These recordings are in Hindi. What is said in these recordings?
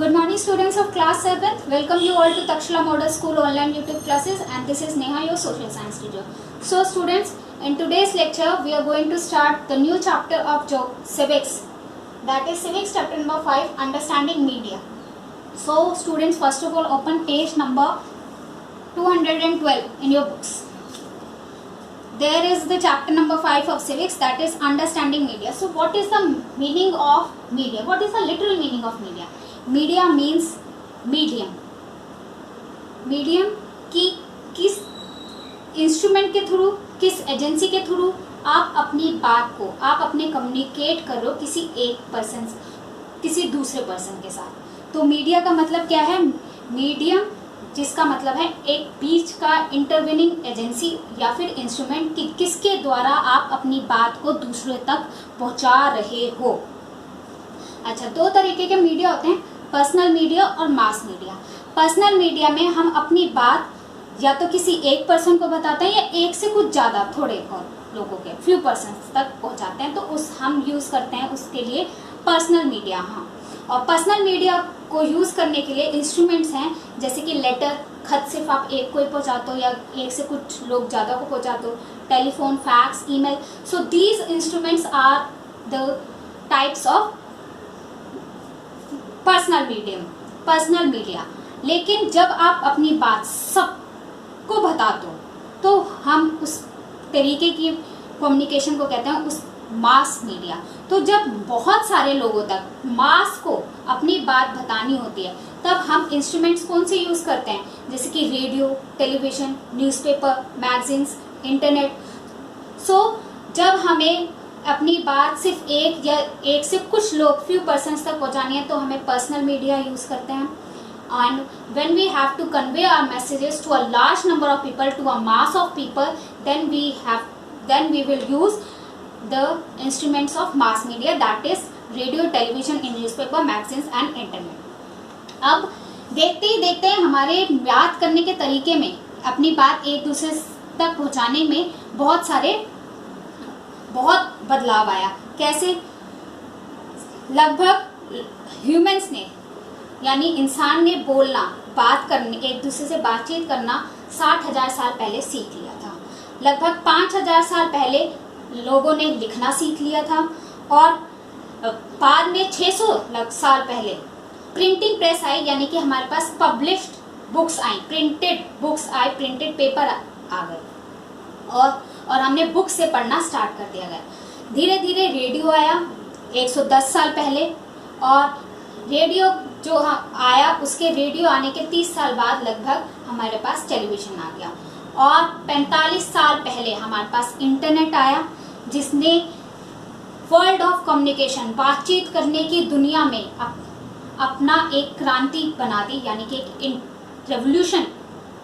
Good morning students of class 7th. Welcome you all to Takshila Model School online YouTube classes, and this is Neha, your social science teacher. So students, in today's lecture we are going to start the new chapter of civics, that is civics chapter number 5, understanding media. So students, first of all open page number 212 in your books. There is the chapter number 5 of civics, that is understanding media. So what is the meaning of media? What is the literal meaning of media? Media means medium. Medium की किस इंस्ट्रूमेंट के थ्रू, किस एजेंसी के थ्रू आप अपनी बात को, आप अपने कम्युनिकेट कर रहे हो किसी एक पर्सन, किसी दूसरे पर्सन के साथ. तो मीडिया का मतलब क्या है? मीडियम जिसका मतलब है एक बीच का इंटरवेनिंग एजेंसी या फिर इंस्ट्रूमेंट कि किसके द्वारा आप अपनी बात को दूसरे तक पहुंचा रहे हो. अच्छा, दो तरीके के मीडिया होते हैं, पर्सनल मीडिया और मास मीडिया. पर्सनल मीडिया में हम अपनी बात या तो किसी एक पर्सन को बताते हैं या एक से कुछ ज़्यादा थोड़े और लोगों के फ्यू पर्सन तक पहुंचाते हैं, तो उस हम यूज़ करते हैं उसके लिए पर्सनल मीडिया. हाँ, और पर्सनल मीडिया को यूज़ करने के लिए इंस्ट्रूमेंट्स हैं, जैसे कि लेटर, खत सिर्फ आप एक को ही पहुँचाते हो या एक से कुछ लोग ज़्यादा को पहुँचाते हो, telephone, fax, email. So these instruments are the types of personal media. लेकिन जब आप अपनी बात सबको बताते हो तो हम उस तरीके की कम्युनिकेशन को कहते हैं उस मास मीडिया. तो जब बहुत सारे लोगों तक, मास को अपनी बात बतानी होती है, तब हम इंस्ट्रूमेंट्स कौन से यूज करते हैं, जैसे कि radio, television, newspaper, magazines, internet. So जब हमें अपनी बात सिर्फ एक या एक से कुछ लोग, फ्यू पर्सन्स तक पहुंचानी है, तो हमें पर्सनल मीडिया यूज करते हैं. And when we have to convey our messages to a large number of people, to a mass of people, then we will use the instruments of mass media, that is radio, television, newspaper, magazines and internet. अब देखते ही देखते हमारे बात करने के तरीके में, अपनी बात एक दूसरे तक पहुंचाने में बहुत बदलाव आया. कैसे? लगभग ह्यूमंस ने, यानी इंसान ने बोलना, बात करने, एक दूसरे से बातचीत करना 60,000 साल पहले सीख लिया था. लगभग 5,000 साल पहले लोगों ने लिखना सीख लिया था, और बाद में 600 साल पहले प्रिंटिंग प्रेस आई, यानी कि हमारे पास पब्लिश्ड बुक्स आई, प्रिंटेड बुक्स आई, प्रिंटेड पेपर आ गए, और हमने बुक से पढ़ना स्टार्ट कर दिया गया. धीरे धीरे रेडियो आया 110 साल पहले, और रेडियो जो आया, उसके रेडियो आने के 30 साल बाद लगभग हमारे पास टेलीविजन आ गया, और 45 साल पहले हमारे पास इंटरनेट आया, जिसने वर्ल्ड ऑफ कम्युनिकेशन, बातचीत करने की दुनिया में अपना एक क्रांति बना दी, यानी कि एक रेवोल्यूशन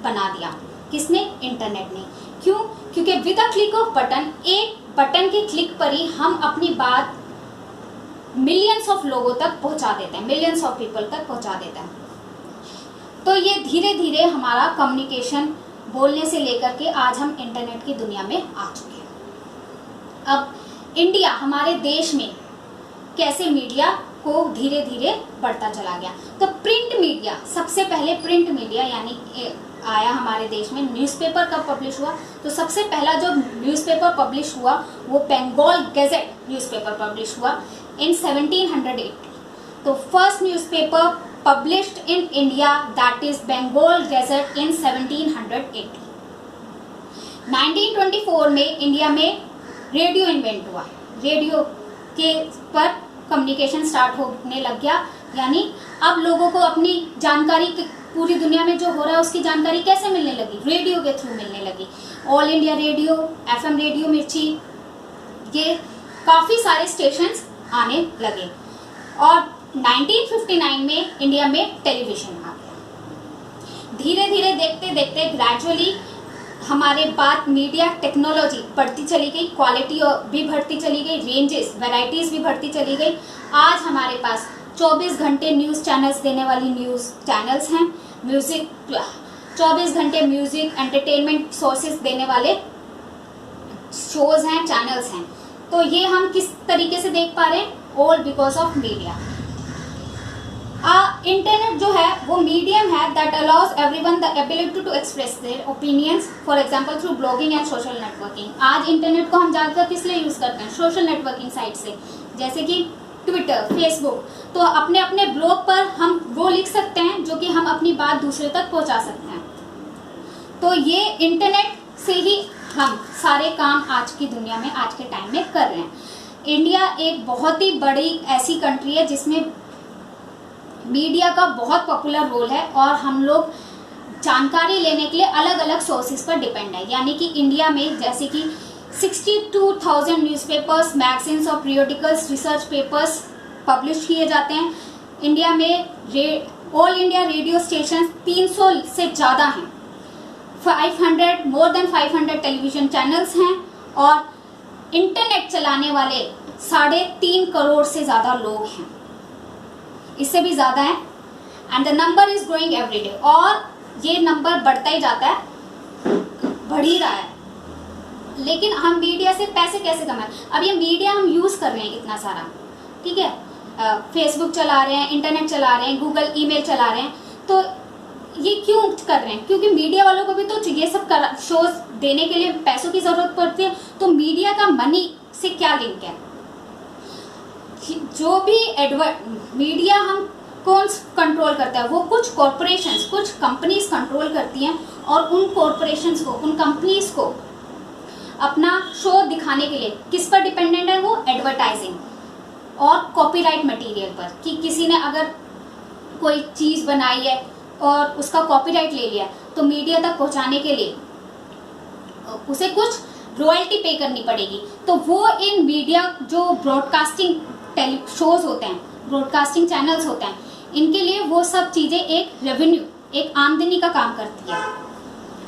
बना दिया. किसने? इंटरनेट ने. क्यों? क्योंकि with a click off button, एक बटन के क्लिक पर ही हम अपनी बात मिलियंस ऑफ लोगों तक पहुंचा देते हैं, मिलियंस ऑफ पीपल तक पहुंचा देते हैं. तो ये धीरे धीरे हमारा कम्युनिकेशन, बोलने से लेकर के आज हम इंटरनेट की दुनिया में आ चुके हैं. अब इंडिया, हमारे देश में कैसे मीडिया को धीरे धीरे बढ़ता चला गया. तो प्रिंट मीडिया, सबसे पहले प्रिंट मीडिया यानी आया हमारे देश में. न्यूज़पेपर कब पब्लिश हुआ? तो सबसे पहला जो न्यूज़पेपर पब्लिश हुआ वो बंगाल गैजेट न्यूज़पेपर पब्लिश हुआ इन 1780. तो first newspaper published in India, that is Bengal gazette in 1780. 1924 में इंडिया में रेडियो इन्वेंट हुआ. रेडियो के पर कम्युनिकेशन स्टार्ट होने लग गया, यानी अब लोगों को अपनी जानकारी, पूरी दुनिया में जो हो रहा है उसकी जानकारी कैसे मिलने लगी? रेडियो के थ्रू मिलने लगी. All India radio, FM radio मिर्ची, ये काफ़ी सारे स्टेशंस आने लगे, और 1959 में इंडिया में टेलीविजन आ गया. धीरे धीरे देखते देखते ग्रेजुअली हमारे बात मीडिया टेक्नोलॉजी बढ़ती चली गई, क्वालिटी भी बढ़ती चली गई, रेंजेस, वैरायटीज भी बढ़ती चली गई. आज हमारे पास 24 घंटे न्यूज़ चैनल्स देने वाली न्यूज़ चैनल्स हैं, म्यूजिक 24 घंटे म्यूजिक एंटरटेनमेंट सोर्सेज देने वाले शोज हैं, चैनल्स हैं. तो ये हम किस तरीके से देख पा रहे हैं? All because of media. Internet जो है वो मीडियम है that allows everyone the ability to express their opinions, for example through blogging and social networking. आज इंटरनेट को हम ज़्यादातर किस लिए यूज़ करते हैं? सोशल नेटवर्किंग साइट से, जैसे कि ट्विटर, फेसबुक। तो अपने अपने ब्लॉग पर हम वो लिख सकते हैं जो कि हम अपनी बात दूसरे तक पहुंचा सकते हैं। तो ये इंटरनेट से ही हम सारे काम आज की दुनिया में, आज के टाइम में कर रहे हैं। इंडिया एक बहुत ही बड़ी ऐसी कंट्री है जिसमें मीडिया का बहुत पॉपुलर रोल है और हम लोग जानकारी लेने के लिए अलग अलग सोर्सेज पर डिपेंड है। यानी कि इंडिया में जैसे कि 62,000 न्यूज़पेपर्स, मैगजीन्स और पीरियोडिकल्स, रिसर्च पेपर्स पब्लिश किए जाते हैं। इंडिया में ऑल इंडिया रेडियो स्टेशन 300 से ज़्यादा हैं, 500 मोर देन 500 टेलीविजन चैनल्स हैं और इंटरनेट चलाने वाले 3.5 करोड़ से ज़्यादा लोग हैं, इससे भी ज़्यादा है। And the number is growing every day, और ये नंबर बढ़ता ही जाता है, बढ़ ही रहा है। लेकिन हम मीडिया से पैसे कैसे कमाएं? अब ये मीडिया हम यूज़ कर रहे हैं इतना सारा, ठीक है, फेसबुक चला रहे हैं, इंटरनेट चला रहे हैं, गूगल ईमेल चला रहे हैं, तो ये क्यों कर रहे हैं? क्योंकि मीडिया वालों को भी तो ये सब शोज देने के लिए पैसों की जरूरत पड़ती है। तो मीडिया का मनी से क्या लिंक है? जो भी मीडिया हम कौन कंट्रोल करता है? वो कुछ कॉरपोरेशंस, कुछ कंपनीज कंट्रोल करती हैं और उन कॉरपोरेशंस को, उन कंपनीज को अपना शो दिखाने के लिए किस पर डिपेंडेंट है? वो एडवर्टाइजिंग और कॉपीराइट मटेरियल पर, कि किसी ने अगर कोई चीज़ बनाई है और उसका कॉपीराइट ले लिया तो मीडिया तक पहुंचाने के लिए उसे कुछ रॉयल्टी पे करनी पड़ेगी। तो वो इन मीडिया जो ब्रॉडकास्टिंग शोज होते हैं, ब्रॉडकास्टिंग चैनल्स होते हैं, इनके लिए वो सब चीज़ें एक रेवेन्यू, एक आमदनी का काम करती है।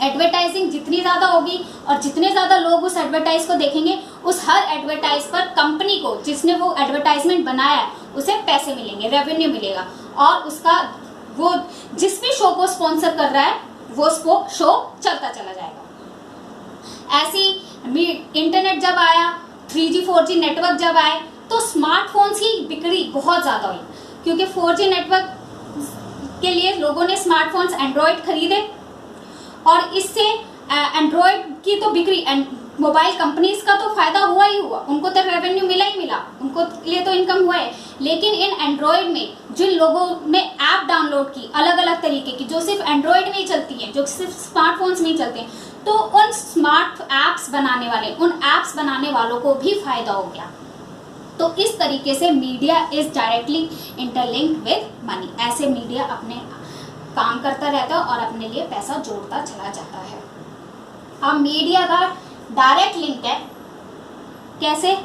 एडवर्टाइजिंग जितनी ज़्यादा होगी और जितने ज़्यादा लोग उस एडवर्टाइज को देखेंगे, उस हर एडवर्टाइज पर कंपनी को, जिसने वो एडवर्टाइजमेंट बनाया है, उसे पैसे मिलेंगे, रेवेन्यू मिलेगा, और उसका वो जिस भी शो को स्पॉन्सर कर रहा है वो शो चलता चला जाएगा। ऐसी इंटरनेट जब आया, 3G 4G नेटवर्क जब आए, तो स्मार्टफोन्स की बिक्री बहुत ज़्यादा हुई, क्योंकि 4G नेटवर्क के लिए लोगों ने स्मार्टफोन्स एंड्रॉयड खरीदे और इससे एंड्रॉयड की तो बिक्री, मोबाइल कंपनीज का तो फायदा हुआ ही हुआ, उनको तो रेवेन्यू मिला ही मिला, उनको लिए तो इनकम हुआ है। लेकिन इन एंड्रॉयड में जिन लोगों ने ऐप डाउनलोड की अलग अलग तरीके की, जो सिर्फ एंड्रॉयड में ही चलती हैं, जो सिर्फ स्मार्टफोन्स में ही चलते हैं, तो उन स्मार्ट ऐप्स बनाने वाले, उन ऐप्स बनाने वालों को भी फायदा हो गया। तो इस तरीके से media is directly interlinked with money. ऐसे मीडिया अपने काम करता रहता है और अपने लिए पैसा जोड़ता चला जाता है। अब मीडिया का डायरेक्ट लिंक है कैसे?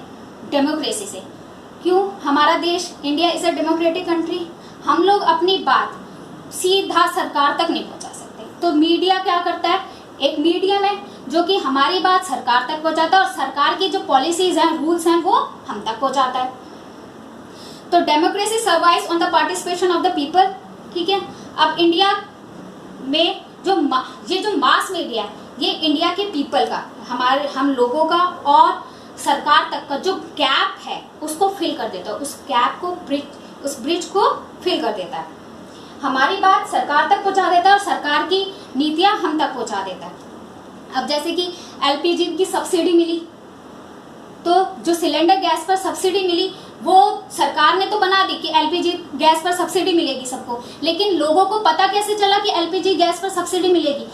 डेमोक्रेसी से। क्यों? हमारा देश India is a democratic country. हम लोग अपनी बात सीधा सरकार तक नहीं पहुंचा सकते, तो मीडिया क्या करता है? एक मीडियम है जो कि हमारी बात सरकार तक पहुंचाता है और सरकार की जो पॉलिसीज हैं, रूल्स हैं, वो हम तक पहुंचाता है। तो democracy survives on the participation of the people, ठीक है। अब इंडिया में जो मास मीडिया है, ये इंडिया के पीपल का, हम लोगों का और सरकार तक का जो गैप है उसको फिल कर देता है, उस गैप को, उस ब्रिज को फिल कर देता है। हमारी बात सरकार तक पहुंचा देता है और सरकार की नीतियां हम तक पहुंचा देता है। अब जैसे कि एलपीजी की सब्सिडी मिली, तो जो सिलेंडर गैस पर सब्सिडी मिली, वो सरकार ने तो बना दी कि एलपीजी गैस पर सब्सिडी मिलेगी सबको, लेकिन लोगों को पता कैसे चला कि एलपीजी गैस पर सब्सिडी मिलेगी?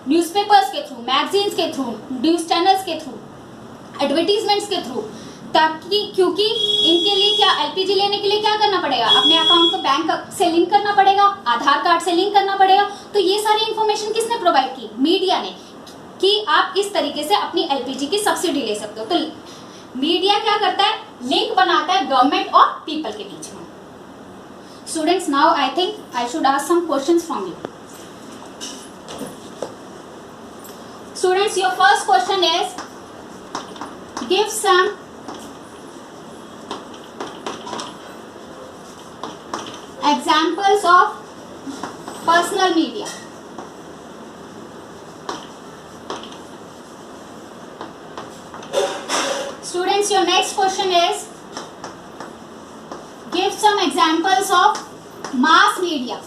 न्यूज़पेपर्स के थ्रू, मैगजीन्स के थ्रू, न्यूज चैनल्स के थ्रू, एडवर्टीजमेंट्स के थ्रू, ताकि क्योंकि इनके लिए क्या, एलपीजी लेने के लिए क्या करना पड़ेगा? अपने अकाउंट को बैंक से लिंक करना पड़ेगा, आधार कार्ड से लिंक करना पड़ेगा। तो ये सारी इंफॉर्मेशन किसने प्रोवाइड की? मीडिया ने, कि आप इस तरीके से अपनी एलपीजी की सब्सिडी ले सकते हो। तो मीडिया क्या करता है? लिंक बनाता है गवर्नमेंट और पीपल के बीच में। Students, now I think I should ask some questions from you. Students, your first question is, give some examples of personal media. Students, your next question is, give some examples of mass media.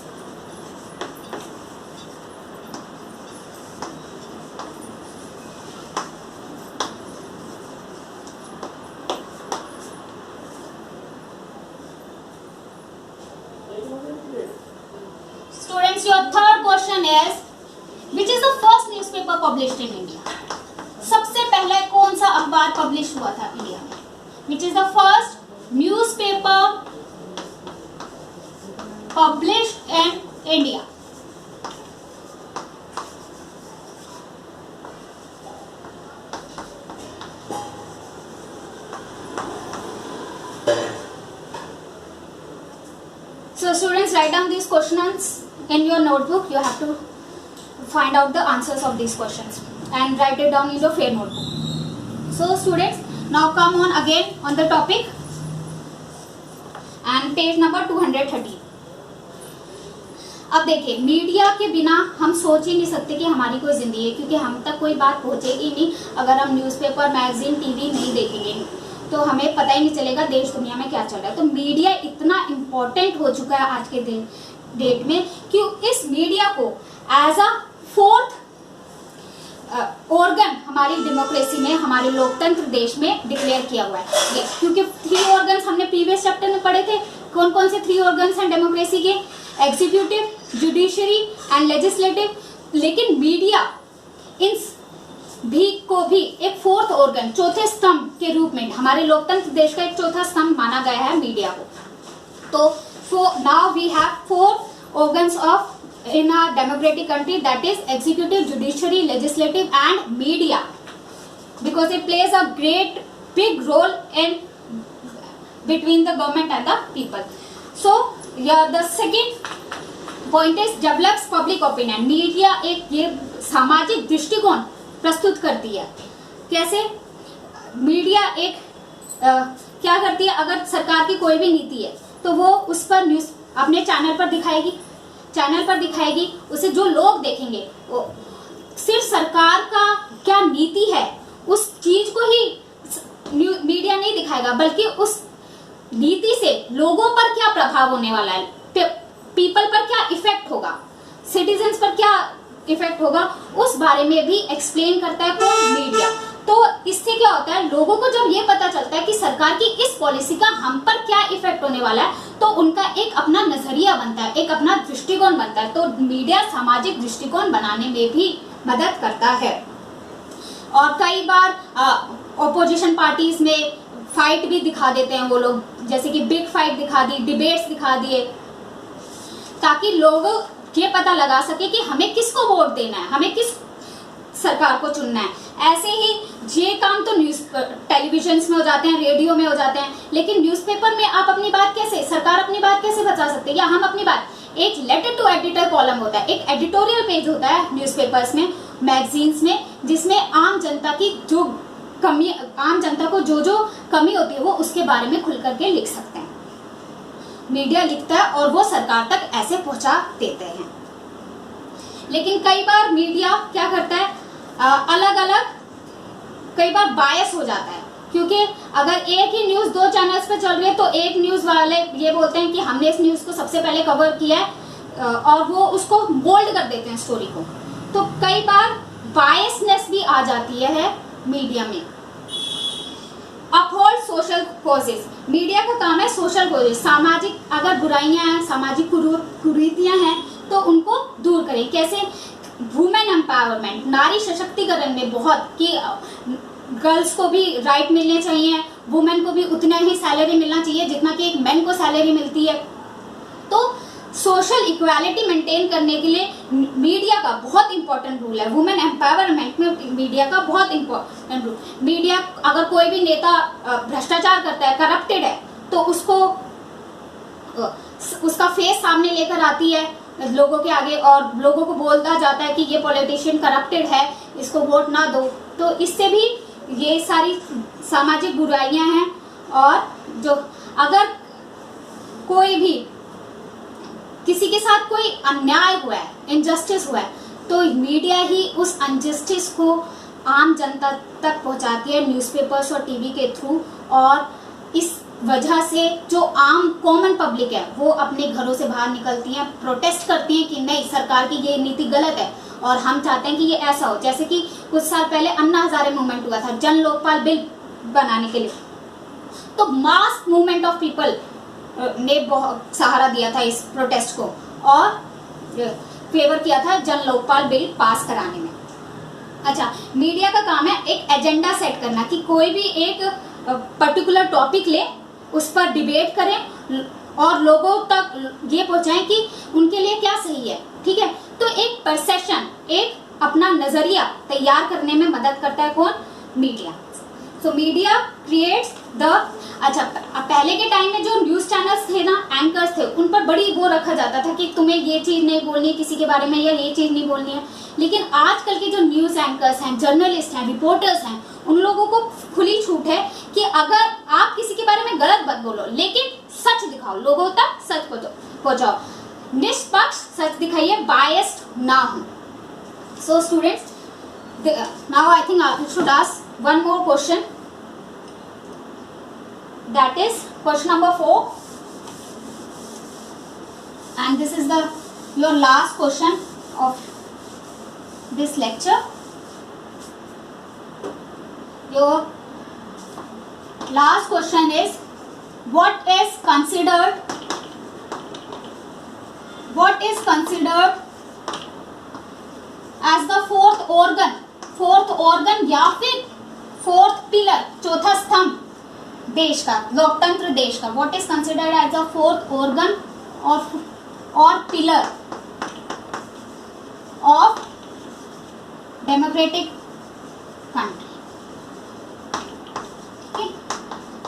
Students, your third question is, which is the first newspaper published in India? सबसे पहले कौन सा अखबार पब्लिश हुआ था इंडिया में? Which is the first newspaper published in India? So students, write down these questions in your notebook. You have to find out the answers of these questions and write it down in your fair notebook. So students, now come on again on the topic and page number 230. अब देखिए, मीडिया के बिना हम सोच ही नहीं सकते कि हमारी कोई जिंदगी है, क्योंकि हम तक कोई बात पहुंचेगी नहीं अगर हम न्यूज़पेपर, मैगजीन, टीवी नहीं देखेंगे तो हमें पता ही नहीं चलेगा देश दुनिया में क्या चल रहा है। तो मीडिया इतना इम्पोर्टेंट हो चुका है आज के डेट में कि इस मीडिया को एज अ फोर्थ ऑर्गन हमारी डेमोक्रेसी में, हमारे लोकतंत्र देश में डिक्लेयर किया हुआ है। क्योंकि 3 ऑर्गन्स हमने प्रीवियस चैप्टर में पढ़े थे। कौन कौन से 3 ऑर्गन्स हैं डेमोक्रेसी के? Executive, judiciary and legislative. लेकिन मीडिया इन को भी एक फोर्थ ऑर्गन, चौथे स्तंभ के रूप में, हमारे लोकतंत्र देश का एक चौथा स्तंभ माना गया है मीडिया को। तो now we have 4 organs of in a democratic country, that is executive, judiciary, legislative and media, because it plays a great big role in between the government and the people. So yeah, the second point is develops public opinion. Media एक ये सामाजिक दृष्टिकोण प्रस्तुत करती है। कैसे? मीडिया एक क्या करती है, अगर सरकार की कोई भी नीति है तो वो उस पर न्यूज अपने चैनल पर दिखाएगी। उसे जो लोग देखेंगे वो सिर्फ सरकार का क्या नीति है उस चीज को ही मीडिया नहीं दिखाएगा, बल्कि उस नीति से लोगों पर क्या प्रभाव होने वाला है, पीपल पर क्या इफेक्ट होगा, सिटीजन्स पर क्या इफेक्ट होगा, उस बारे में भी एक्सप्लेन करता है कौन? मीडिया। तो इससे क्या होता है, लोगों को जब ये पता चलता है कि सरकार की इस पॉलिसी का हम पर क्या इफेक्ट होने वाला है, तो उनका एक अपना नजरिया बनता है, एक अपना दृष्टिकोण बनता है। तो मीडिया सामाजिक दृष्टिकोण बनाने में भी मदद करता है। और कई बार ऑपोजिशन पार्टीज में फाइट भी दिखा देते हैं वो लोग, जैसे कि बिग फाइट दिखा दी, डिबेट्स दिखा दिए, ताकि लोग ये पता लगा सके कि हमें किसको वोट देना है, हमें किस सरकार को चुनना है। ऐसे ही ये काम तो न्यूज टेलीविजन में हो जाते हैं, रेडियो में हो जाते हैं, लेकिन न्यूज़पेपर में आप अपनी बात कैसे, सरकार अपनी बात कैसे बता सकते हैं, या हम अपनी बात, एक लेटर टू एडिटर कॉलम होता है, एक एडिटोरियल पेज होता है न्यूज़पेपर्स में, मैगजीन्स में, जिसमें आम जनता की जो कमी, आम जनता को जो कमी होती है वो उसके बारे में खुल करके लिख सकते हैं। मीडिया लिखता है और वो सरकार तक ऐसे पहुंचा देते हैं। लेकिन कई बार मीडिया क्या करता है, अलग अलग कई बार बायस हो जाता है, क्योंकि अगर एक ही न्यूज 2 चैनल्स पे चल रही है तो एक न्यूज वाले ये बोलते हैं कि हमने इस न्यूज को सबसे पहले कवर किया है, और वो उसको बोल्ड कर देते हैं स्टोरी को। तो कई बार बायसनेस भी आ जाती है मीडिया में। अपहोल्ड सोशल कॉजेज, मीडिया का काम है सोशल कॉजेज, सामाजिक अगर बुराइयां हैं, सामाजिक कुरीतियां हैं तो उनको दूर करें। कैसे? वुमेन एम्पावरमेंट, नारी सशक्तिकरण में बहुत, कि गर्ल्स को भी राइट मिलने चाहिए, वुमेन को भी उतना ही सैलरी मिलना चाहिए जितना कि एक मैन को सैलरी मिलती है। तो सोशल इक्वालिटी मेंटेन करने के लिए मीडिया का बहुत इंपॉर्टेंट रोल है। वुमेन एम्पावरमेंट में मीडिया का बहुत इंपॉर्टेंट रोल। मीडिया अगर कोई भी नेता भ्रष्टाचार करता है, करप्टेड है, तो उसका फेस सामने लेकर आती है लोगों के आगे, और लोगों को बोलता जाता है कि ये पॉलिटिशियन करप्टेड है, इसको वोट ना दो। तो इससे भी ये सारी सामाजिक बुराइयां हैं। और जो अगर कोई भी किसी के साथ कोई अन्याय हुआ है, इनजस्टिस हुआ है, तो मीडिया ही उस अनजस्टिस को आम जनता तक पहुंचाती है न्यूज़पेपर्स और टीवी के थ्रू, और इस वजह से जो आम कॉमन पब्लिक है वो अपने घरों से बाहर निकलती हैं, प्रोटेस्ट करती हैं कि नहीं, सरकार की ये नीति गलत है और हम चाहते हैं कि ये ऐसा हो। जैसे कि कुछ साल पहले अन्ना हजारे मूवमेंट हुआ था जन लोकपाल बिल बनाने के लिए, तो मास मूवमेंट ऑफ पीपल ने बहुत सहारा दिया था इस प्रोटेस्ट को और फेवर किया था जन लोकपाल बिल पास कराने में। अच्छा, मीडिया का काम है एक एजेंडा सेट करना कि कोई भी एक पर्टिकुलर टॉपिक ले, उस पर डिबेट करें और लोगों तक ये पहुंचाएं कि उनके लिए क्या सही है। ठीक है, तो एक परसेप्शन, एक अपना नजरिया तैयार करने में मदद करता है कौन? Media. So media creates the, अच्छा पहले के टाइम में जो न्यूज चैनल्स थे ना, एंकर्स थे, उन पर बड़ी वो रखा जाता था कि तुम्हें ये चीज नहीं बोलनी है किसी के बारे में या ये चीज नहीं बोलनी है। लेकिन आजकल के जो न्यूज एंकर्स हैं, जर्नलिस्ट हैं, रिपोर्टर्स हैं, उन लोगों को खुली छूट है कि अगर आप किसी के बारे में गलत बात बोलो लेकिन सच दिखाओ, लोगों तक सच पहुंचाओ, निष्पक्ष सच दिखाइए, बायस्ड ना हो। So students, now I think I should ask one more question, that is question number 4, and this is your last question of this lecture. Your last question is, what is considered as the fourth organ या फिर fourth pillar, चौथा स्तंभ देश का, लोकतंत्र देश का? What is considered as a fourth organ और pillar of democratic country?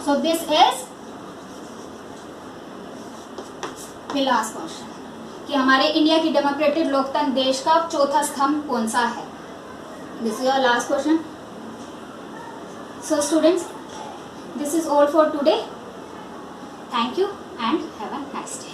So this is the last question कि हमारे इंडिया की डेमोक्रेटिक लोकतंत्र देश का चौथा स्तंभ कौन सा है? This is your last question. So students, this is all for today. Thank you and have a nice day.